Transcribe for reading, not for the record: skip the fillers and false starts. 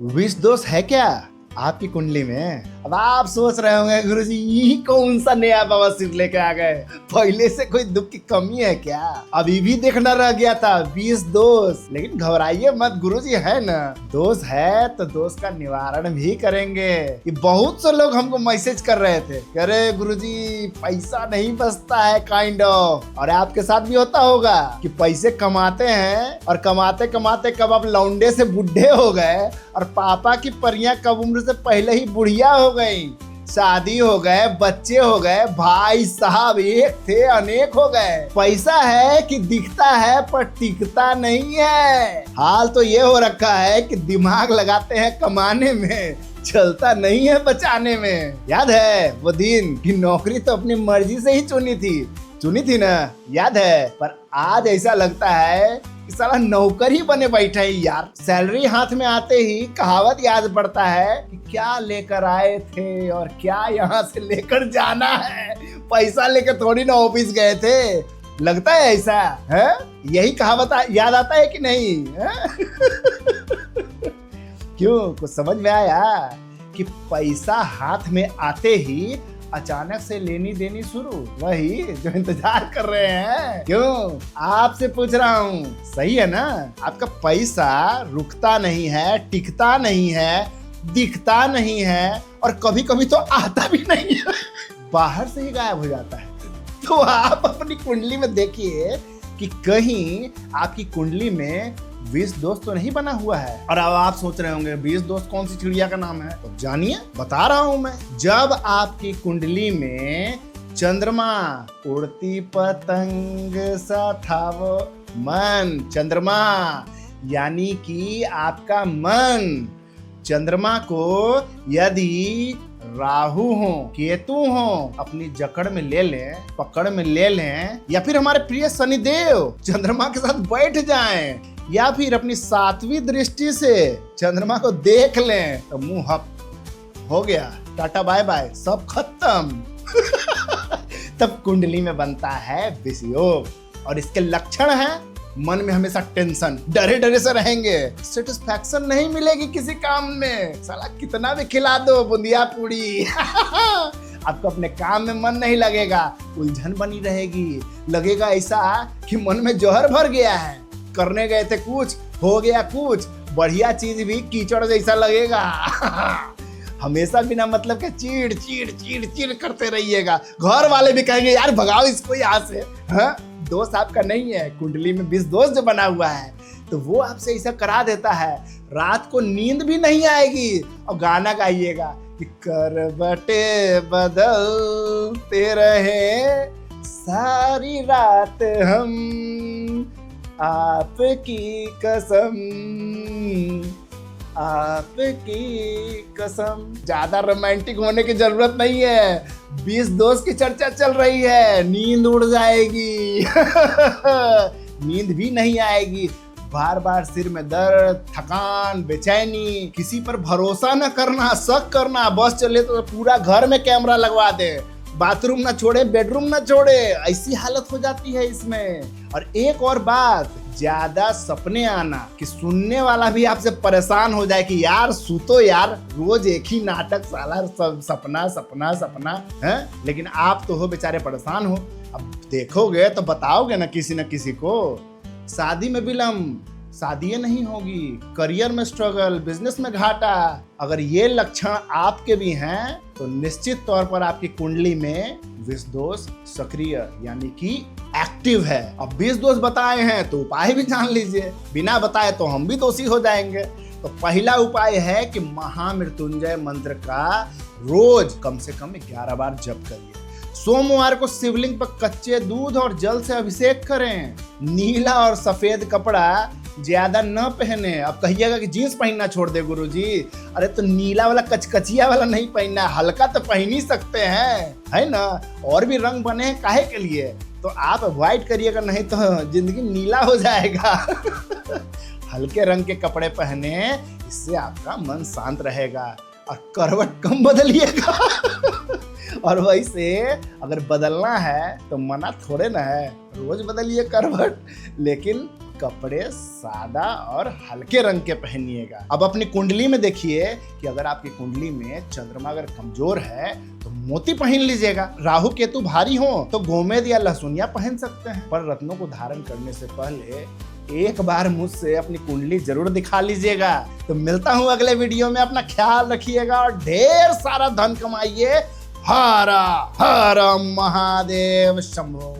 विष दोष है क्या आपकी कुंडली में? अब आप सोच रहे होंगे गुरुजी ये कौन सा नया बवासीर लेके आ गए, पहले से कोई दुख की कमी है क्या? अभी भी देखना रह गया था 20 दोष। लेकिन घबराइए मत, गुरुजी है ना, दोष है तो दोष का निवारण भी करेंगे। कि बहुत से लोग हमको मैसेज कर रहे थे, कह रहे गुरुजी पैसा नहीं बचता है काइंड ऑफ। और आपके साथ भी होता होगा कि पैसे कमाते हैं और कमाते कमाते कब आप लौंडे से बुढ़े हो गए और पापा की परियां कब उम्र से पहले ही बुढ़िया हो गई, शादी हो गए, बच्चे हो गए, भाई साहब एक थे अनेक हो गए। पैसा है कि दिखता है पर टिकता नहीं है। हाल तो ये हो रखा है कि दिमाग लगाते हैं कमाने में, चलता नहीं है बचाने में। याद है वो दिन कि नौकरी तो अपनी मर्जी से ही चुनी थी ना, याद है? पर आज ऐसा लगता है कि साला नौकर ही बने बैठे हैं यार। सैलरी हाथ में आते ही कहावत याद पड़ता है कि क्या लेकर आए थे और क्या यहाँ से लेकर जाना है। पैसा लेकर थोड़ी ना ऑफिस गए थे, लगता है ऐसा है? यही कहावत याद आता है कि नहीं है? क्यों, कुछ समझ में आया कि पैसा हाथ में आते ही अचानक से लेनी देनी शुरू, वही जो इंतजार कर रहे हैं। क्यों, आपसे पूछ रहा हूँ, सही है ना? आपका पैसा रुकता नहीं है, टिकता नहीं है, दिखता नहीं है और कभी कभी तो आता भी नहीं है, बाहर से ही गायब हो जाता है। तो आप अपनी कुंडली में देखिए कि कहीं आपकी कुंडली में विष दोष तो नहीं बना हुआ है। और अब आप सोच रहे होंगे विष दोष कौन सी चिड़िया का नाम है? तो जानिए, बता रहा हूं मैं। जब आपकी कुंडली में चंद्रमा, उड़ती पतंग सा था वो मन, चंद्रमा यानी कि आपका मन, चंद्रमा को यदि राहु हो, केतु हो अपनी जकड़ में ले लें, पकड़ में ले लें, या फिर हमारे प्रिय शनिदेव चंद्रमा के साथ बैठ जाएं, या फिर अपनी 7वीं दृष्टि से चंद्रमा को देख लें, तो मुंह हप हो गया, टाटा बाय बाय, सब खत्म। तब कुंडली में बनता है विष योग। और इसके लक्षण हैं, मन में हमेशा टेंशन, डरे डरे से रहेंगे, सेटिस्फैक्शन नहीं मिलेगी किसी काम में, साला कितना भी खिला दो बुंदिया पूरी आपको अपने काम में मन नहीं लगेगा, उलझन बनी रहेगी, लगेगा ऐसा कि मन में जहर भर गया है, करने गए थे कुछ, हो गया कुछ, बढ़िया चीज भी कीचड़ जैसा लगेगा। हमेशा बिना मतलब के चीड़ चीड़ चीड़ चीड़ करते रहिएगा, घर वाले भी कहेंगे यार भगाओ इसको यहाँ से। हाँ, दोस्त आपका नहीं है, कुंडली में विष दोष जो बना हुआ है, तो वो आपसे ऐसा करा देता है, रात को नींद भी नहीं आएगी। और गाना गाइएगा कि करवटे बदलते रहे सारी रात हम, आपकी कसम, आपकी कसम। ज्यादा रोमांटिक होने की जरूरत नहीं है, 20 दोस्त की चर्चा चल रही है, नींद उड़ जाएगी। नींद भी नहीं आएगी, बार बार सिर में दर्द, थकान, बेचैनी, किसी पर भरोसा न करना, शक करना, बस चले तो पूरा घर में कैमरा लगवा दे, बाथरूम ना छोड़े, बेडरूम ना छोड़े, ऐसी हालत हो जाती है इसमें। और एक और बात, ज्यादा सपने आना कि सुनने वाला भी आपसे परेशान हो जाए कि यार सुतो यार, रोज एक ही नाटक, साला सब सपना सपना सपना है। लेकिन आप तो हो बेचारे परेशान हो, अब देखोगे तो बताओगे ना किसी न किसी को। शादी में विलम्ब, शादी नहीं होगी, करियर में स्ट्रगल, बिजनेस में घाटा, अगर ये लक्षण आपके भी हैं तो निश्चित तौर पर आपकी कुंडली में विष दोष सक्रिय यानी कि एक्टिव है। अब विष दोष बताए हैं तो उपाय भी जान लीजिए, बिना बताए तो हम भी दोषी हो जाएंगे। तो पहला उपाय है कि महामृत्युंजय मंत्र का रोज कम से कम 11 बार जप करिए। सोमवार को शिवलिंग पर कच्चे दूध और जल से अभिषेक करें। नीला और सफेद कपड़ा ज्यादा न पहने। अब कहिएगा कि जीन्स पहनना छोड़ दे गुरुजी, अरे तो नीला वाला कचकचिया वाला नहीं पहनना, हल्का तो पहन ही सकते हैं, है ना? और भी रंग बने हैं काहे के लिए, तो आप अवॉइड करिएगा, नहीं तो जिंदगी नीला हो जाएगा। हल्के रंग के कपड़े पहने, इससे आपका मन शांत रहेगा। और करवट कम बदलिएगा। और वैसे अगर बदलना है तो मना थोड़े ना है, रोज बदलिए करवट, लेकिन कपड़े सादा और हल्के रंग के पहनिएगा। अब अपनी कुंडली में देखिए कि अगर आपकी कुंडली में चंद्रमा अगर कमजोर है तो मोती पहन लीजिएगा। राहु केतु भारी हो तो गोमेद या लहसुनिया पहन सकते हैं। पर रत्नों को धारण करने से पहले एक बार मुझसे अपनी कुंडली जरूर दिखा लीजिएगा। तो मिलता हूं अगले वीडियो में। अपना ख्याल रखिएगा और ढेर सारा धन कमाइए। हर हर महादेव शंभो।